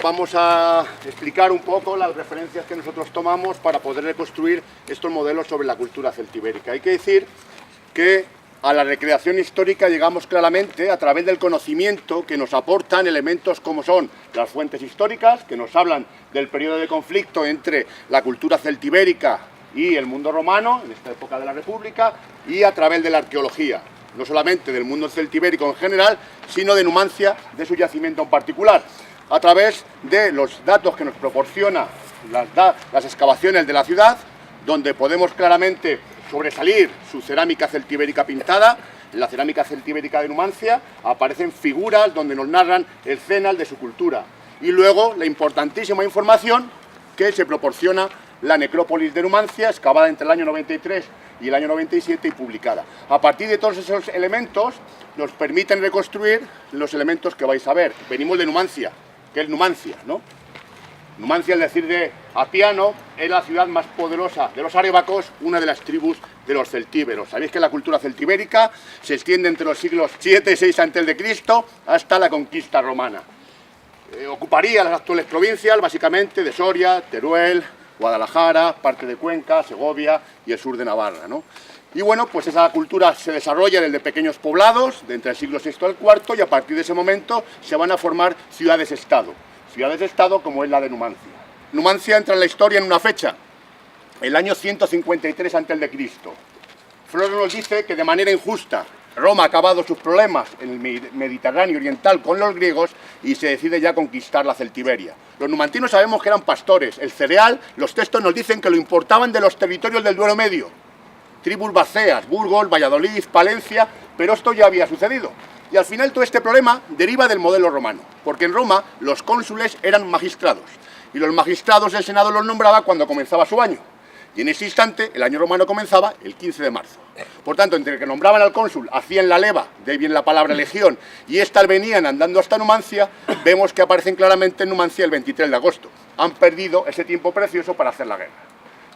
Vamos a explicar un poco las referencias que nosotros tomamos para poder reconstruir estos modelos sobre la cultura celtibérica. Hay que decir que a la recreación histórica llegamos claramente a través del conocimiento que nos aportan elementos como son las fuentes históricas, que nos hablan del periodo de conflicto entre la cultura celtibérica y el mundo romano, en esta época de la República, y a través de la arqueología, no solamente del mundo celtibérico en general, sino de Numancia, de su yacimiento en particular, a través de los datos que nos proporciona las excavaciones de la ciudad, donde podemos claramente sobresalir su cerámica celtibérica pintada. En la cerámica celtibérica de Numancia aparecen figuras donde nos narran escenas de su cultura. Y luego la importantísima información que se proporciona la necrópolis de Numancia, excavada entre el año 93 y el año 97 y publicada. A partir de todos esos elementos nos permiten reconstruir los elementos que vais a ver. Venimos de Numancia, que es Numancia, ¿no? Numancia, es decir, de Apiano, es la ciudad más poderosa de los arévacos, una de las tribus de los celtíberos. Sabéis que la cultura celtibérica se extiende entre los siglos 7 y 6 a.C. hasta la conquista romana. Ocuparía las actuales provincias, básicamente, de Soria, Teruel, Guadalajara, parte de Cuenca, Segovia y el sur de Navarra, ¿no? Y bueno, pues esa cultura se desarrolla desde pequeños poblados, de entre el siglo VI al IV, y a partir de ese momento se van a formar ciudades-estado. Ciudades-estado como es la de Numancia. Numancia entra en la historia en una fecha, el año 153 a.C. Floro nos dice que de manera injusta Roma ha acabado sus problemas en el Mediterráneo oriental con los griegos y se decide ya conquistar la Celtiberia. Los numantinos sabemos que eran pastores. El cereal, los textos nos dicen que lo importaban de los territorios del Duero Medio. Tribus bacéas, Burgos, Valladolid, Palencia, pero esto ya había sucedido. Y al final todo este problema deriva del modelo romano, porque en Roma los cónsules eran magistrados, y los magistrados el Senado los nombraba cuando comenzaba su año. Y en ese instante, el año romano comenzaba el 15 de marzo. Por tanto, entre que nombraban al cónsul, hacían la leva, de ahí viene la palabra legión, y estas venían andando hasta Numancia, vemos que aparecen claramente en Numancia el 23 de agosto. Han perdido ese tiempo precioso para hacer la guerra.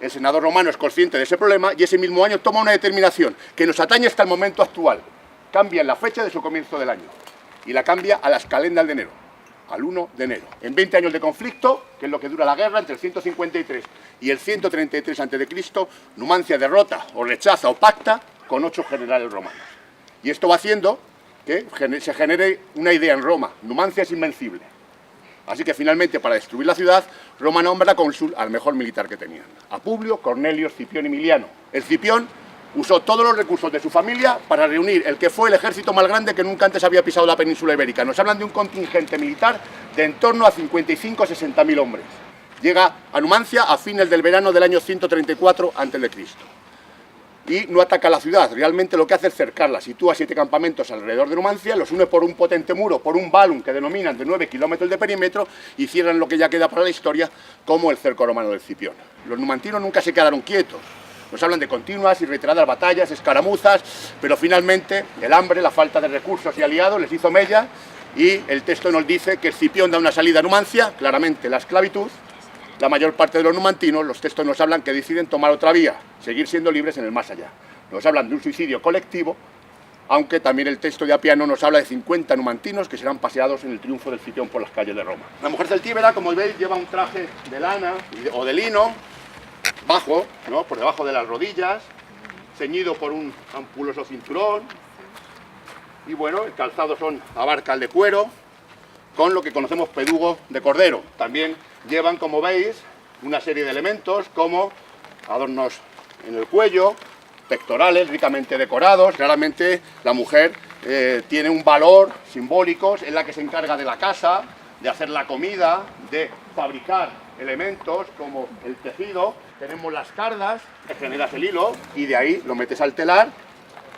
El Senado romano es consciente de ese problema y ese mismo año toma una determinación que nos atañe hasta el momento actual. Cambia la fecha de su comienzo del año y la cambia a las calendas de enero, al 1 de enero. En 20 años de conflicto, que es lo que dura la guerra, entre el 153 y el 133 a.C., Numancia derrota o rechaza o pacta con 8 generales romanos. Y esto va haciendo que se genere una idea en Roma: Numancia es invencible. Así que finalmente, para destruir la ciudad, Roma nombra cónsul al mejor militar que tenían, a Publio Cornelio Escipión Emiliano. El Escipión usó todos los recursos de su familia para reunir el que fue el ejército más grande que nunca antes había pisado la península ibérica. Nos hablan de un contingente militar de en torno a 55 o 60.000 hombres. Llega a Numancia a fines del verano del año 134 a.C. y no ataca la ciudad. Realmente lo que hace es cercarla. Sitúa 7 campamentos alrededor de Numancia, los une por un potente muro, por un valum que denominan de 9 kilómetros de perímetro, y cierran lo que ya queda para la historia como el cerco romano del Escipión. Los numantinos nunca se quedaron quietos. Nos hablan de continuas y reiteradas batallas, escaramuzas, pero finalmente el hambre, la falta de recursos y aliados les hizo mella, y el texto nos dice que Escipión da una salida a Numancia, claramente la esclavitud. La mayor parte de los numantinos, los textos nos hablan que deciden tomar otra vía, seguir siendo libres en el más allá. Nos hablan de un suicidio colectivo, aunque también el texto de Apiano nos habla de 50 numantinos que serán paseados en el triunfo del Escipión por las calles de Roma. La mujer celtíbera, como veis, lleva un traje de lana o de lino, bajo, ¿no?, por debajo de las rodillas, ceñido por un ampuloso cinturón, y bueno, el calzado abarca el de cuero, con lo que conocemos pedugo de cordero. También llevan, como veis, una serie de elementos como adornos en el cuello, pectorales ricamente decorados. Claramente la mujer tiene un valor simbólico, es la que se encarga de la casa, de hacer la comida, de fabricar elementos como el tejido. Tenemos las cardas, que generas el hilo y de ahí lo metes al telar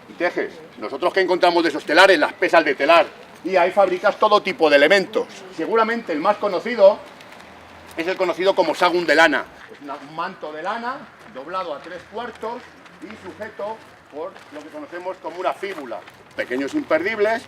y tejes. Nosotros, ¿qué encontramos de esos telares? Las pesas de telar. Y ahí fabricas todo tipo de elementos. Seguramente el más conocido es el conocido como sagún de lana. Es un manto de lana doblado a 3/4 y sujeto por lo que conocemos como una fíbula. Pequeños imperdibles,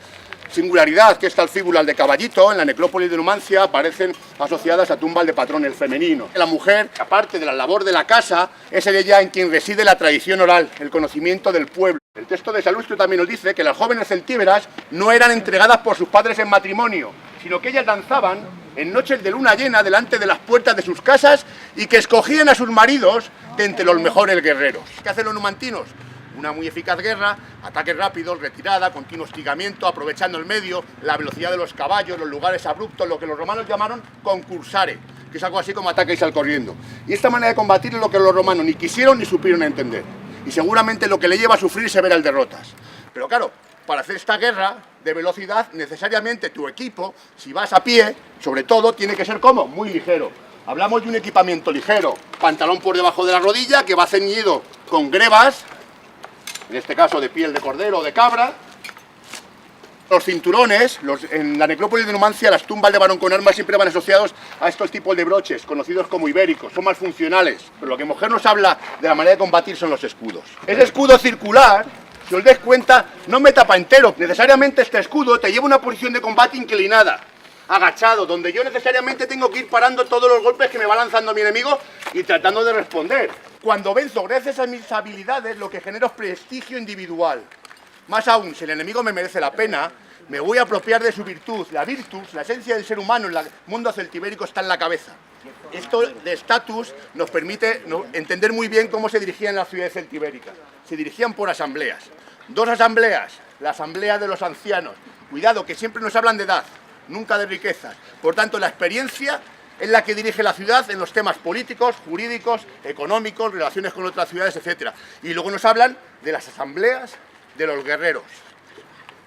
singularidad que está el fíbula de caballito, en la necrópolis de Numancia aparecen asociadas a tumbas de patrones femeninos. La mujer, aparte de la labor de la casa, es ella en quien reside la tradición oral, el conocimiento del pueblo. El texto de Salustio también nos dice que las jóvenes celtíberas no eran entregadas por sus padres en matrimonio, sino que ellas danzaban en noches de luna llena delante de las puertas de sus casas y que escogían a sus maridos de entre los mejores guerreros. ¿Qué hacen los numantinos? Una muy eficaz guerra, ataques rápidos, retirada, continuo hostigamiento, aprovechando el medio, la velocidad de los caballos, los lugares abruptos, lo que los romanos llamaron concursare, que es algo así como ataque y sal corriendo. Y esta manera de combatir es lo que los romanos ni quisieron ni supieron entender. Y seguramente lo que le lleva a sufrir severas derrotas. Pero claro, para hacer esta guerra de velocidad, necesariamente tu equipo, si vas a pie, sobre todo, tiene que ser ¿cómo? Muy ligero. Hablamos de un equipamiento ligero, pantalón por debajo de la rodilla, que va ceñido con grebas, en este caso de piel de cordero o de cabra. Los cinturones, en la necrópolis de Numancia, las tumbas de varón con armas siempre van asociados a estos tipos de broches, conocidos como ibéricos, son más funcionales. Pero lo que mujer nos habla de la manera de combatir son los escudos. Ese escudo circular, si os des cuenta, no me tapa entero. Necesariamente este escudo te lleva a una posición de combate inclinada, agachado, donde yo necesariamente tengo que ir parando todos los golpes que me va lanzando mi enemigo y tratando de responder. Cuando venzo gracias a mis habilidades, lo que genero es prestigio individual. Más aún, si el enemigo me merece la pena, me voy a apropiar de su virtud. La virtus, la esencia del ser humano en el mundo celtibérico está en la cabeza. Esto de estatus nos permite entender muy bien cómo se dirigían las ciudades celtibéricas. Se dirigían por asambleas. Dos asambleas, la asamblea de los ancianos. Cuidado, que siempre nos hablan de edad, nunca de riquezas. Por tanto, la experiencia es la que dirige la ciudad en los temas políticos, jurídicos, económicos, relaciones con otras ciudades, etc. Y luego nos hablan de las asambleas de los guerreros,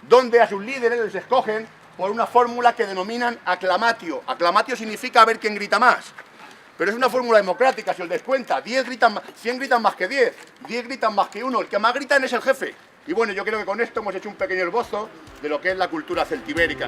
donde a sus líderes les escogen por una fórmula que denominan aclamatio. Aclamatio significa a ver quién grita más. Pero es una fórmula democrática, si os des cuenta. 100 gritan más que 10, 10 gritan más que 1. El que más gritan es el jefe. Y bueno, yo creo que con esto hemos hecho un pequeño esbozo de lo que es la cultura celtibérica.